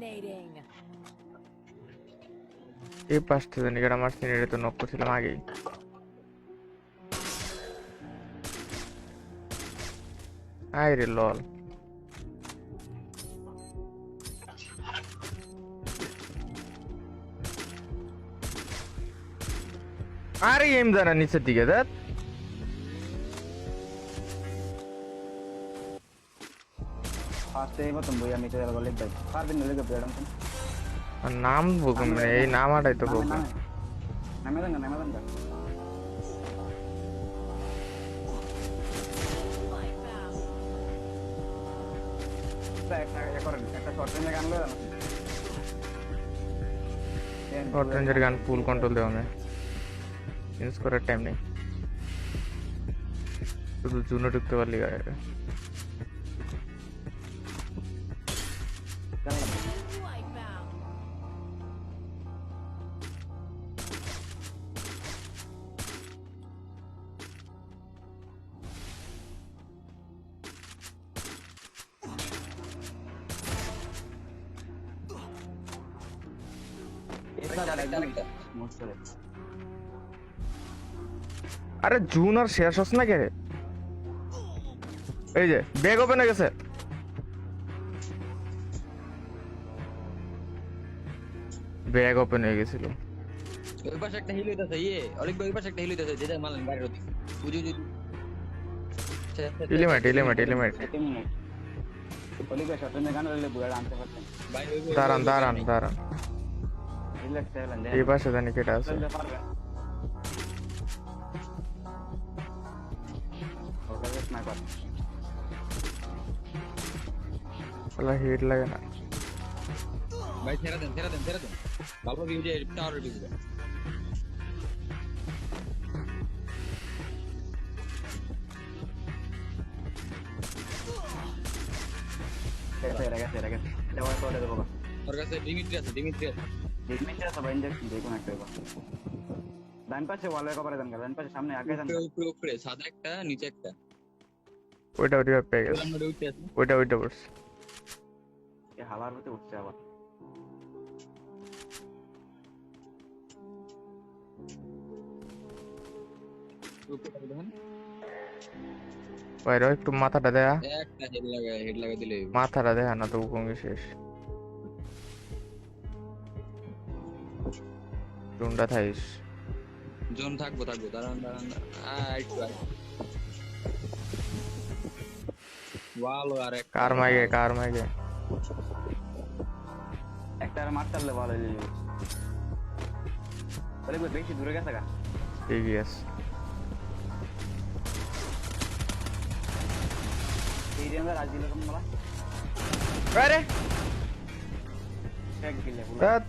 Dominating. এই পাঁচটা জানি কারণ আমার সিনিয়রে তো নক করছিলাম আগেই। আয় রে লল। আরে এম জানা নিচের দিকে দেখ। ফার্স্টে এই মতন বই আমি চলে গেল ভাই পারবেন না লেগে বেড়াম আর নাম বললাম মানে এই নাম আটাই তো বললাম। নামে দেন একটা শর্ট রেঞ্জে গান লয় না শর্ট রেঞ্জের গান ফুল কন্ট্রোল দেওয়া আমি চেঞ্জ করার টাইম নেই, শুধু জুনো ঢুকতে পারলি গায়ে। Wipeout. আরে জুন আর শেষ হচ্ছে না কে রে? এই যে ব্যাগ ওপেন হয়ে গেছে। ব্যাগ ওপেন হয়ে গেছিল। ওই পাশে একটা হিল হইতাছে অলিক ভাই ওই পাশে একটা হিল হইতাছে যেটা মারলেন গাড়ির ওদিক বুঝি বুঝি এলিমেন্ট অলিক ভাই শর্ট রেঞ্জে গান লইলে বুড়া আনতে পারতেন ভাই দাঁড়ান রিল্যাক্স হলেন এই পাশে জানি কেটা আছে। পারবেন ওটা স্নাইপার শালা হিট লাগে না। ভাই ছেড়ে দেন ভালো ভিউ যে টাওয়ারের ভিউ গেছে দেওয়া করে দেবো ওর কাছে ডিমিট্রি আছে ডিসমিট আছে বা ইনজেকশন দেখুন একটা এবার ডান পাশে ওয়ালে কভারে দেন ডান পাশে সামনে আগে দেন উপরে সাদা একটা নিচে একটা ওইটা পেয়ে গেছে। আমরা উঠতে আছে ওইটা পড়ছে। এ হালার মধ্যে উঠছে আবার উপরে দেখেন বাইরে একটু মাথাটা দেয়া, একটা হেড লাগা দিলে মাথাটা দেখা না তো কমে শেষ। জুনটা থাইস জোন থাকবো দাঁড়ান একটু ভালো আর এক কার মাইগে একটা আর মার চাললে ভালো হইলো বলে বেশি দূরে গেছে গা ঠিক আছে। এই রেঞ্জে রাজি লোক মালা আরে শেক গিলে ধ্যাৎ।